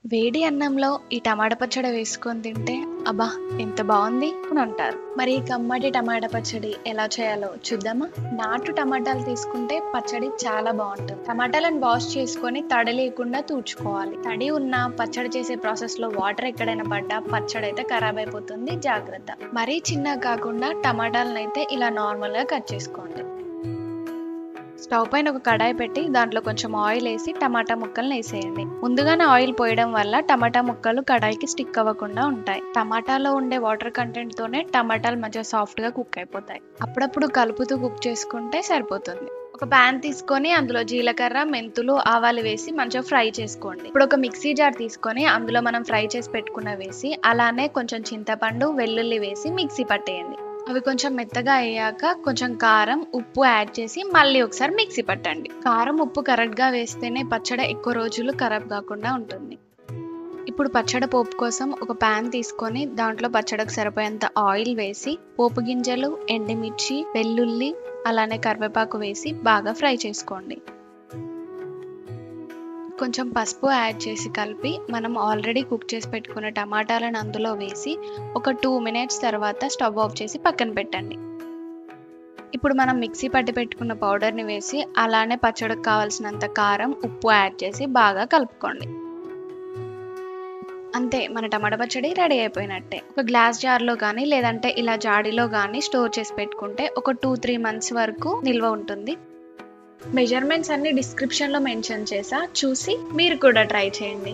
వేడి అన్నంలో ఈ టమాటా పచ్చడి వేసుకొని తింటే అబ్బా ఎంత బాగుంది అని అంటారు. మరి ఈ కమ్మటి టమాటా పచ్చడి ఎలా చేయాలో చూద్దామా? నాటు టమాటాలు తీసుకుంటే పచ్చడి చాలా బాగుంటుంది. టమాటాలను వాష్ చేసుకొని తడి లేకుండా తూడ్చుకోవాలి. తడి ఉన్న పచ్చడి చేసే ప్రాసెస్ లో వాటర్ ఎక్కడైనా పడ్డా పచ్చడి అయితే ఖరాబ్ అయిపోతుంది, జాగ్రత్త. మరీ చిన్నగా కాకుండా టమాటాలను అయితే ఇలా నార్మల్ గా కట్ చేసుకోండి. స్టవ్ పైన ఒక కడాయి పెట్టి దాంట్లో కొంచెం ఆయిల్ వేసి టమాటా ముక్కలను వేసేయండి. ముందుగానే ఆయిల్ పోయడం వల్ల టమాటా ముక్కలు కడాయికి స్టిక్ అవ్వకుండా ఉంటాయి. టమాటాలో ఉండే వాటర్ కంటెంట్ తోనే టమాటాలు మంచిగా సాఫ్ట్ గా కుక్ అయిపోతాయి. అప్పుడప్పుడు కలుపుతూ కుక్ చేసుకుంటే సరిపోతుంది. ఒక ప్యాన్ తీసుకొని అందులో జీలకర్ర, మెంతులు, ఆవాలు వేసి మంచిగా ఫ్రై చేసుకోండి. ఇప్పుడు ఒక మిక్సీ జార్ తీసుకొని అందులో మనం ఫ్రై చేసి పెట్టుకున్న వేసి అలానే కొంచెం చింతపండు, వెల్లుల్లి వేసి మిక్సీ పట్టేయండి. అవి కొంచెం మెత్తగా అయ్యాక కొంచెం కారం, ఉప్పు యాడ్ చేసి మళ్ళీ ఒకసారి మిక్సీ పట్టండి. కారం, ఉప్పు కరెక్ట్ గా వేస్తేనే పచ్చడి ఎక్కువ రోజులు ఖరాబ్ కాకుండా ఉంటుంది. ఇప్పుడు పచ్చడి పోపు కోసం ఒక ప్యాన్ తీసుకొని దాంట్లో పచ్చడికి సరిపోయేంత ఆయిల్ వేసి పోపు గింజలు, ఎండుమిర్చి, వెల్లుల్లి అలానే కరివేపాకు వేసి బాగా ఫ్రై చేసుకోండి. కొంచెం పసుపు యాడ్ చేసి కలిపి మనం ఆల్రెడీ కుక్ చేసి పెట్టుకున్న టమాటాలను అందులో వేసి ఒక 2 మినిట్స్ తర్వాత స్టవ్ ఆఫ్ చేసి పక్కన పెట్టండి. ఇప్పుడు మనం మిక్సీ పట్టి పెట్టుకున్న పౌడర్ని వేసి అలానే పచ్చడికి కావాల్సినంత కారం, ఉప్పు యాడ్ చేసి బాగా కలుపుకోండి. అంతే, మన టమాటా పచ్చడి రెడీ అయిపోయినట్టే. ఒక గ్లాస్ జార్లో కానీ లేదంటే ఇలా జాడీలో కానీ స్టోర్ చేసి పెట్టుకుంటే ఒక 2-3 మంత్స్ వరకు నిల్వ ఉంటుంది. మెజర్మెంట్స్ అన్ని డిస్క్రిప్షన్లో మెన్షన్ చేసా, చూసి మీరు కూడా ట్రై చేయండి.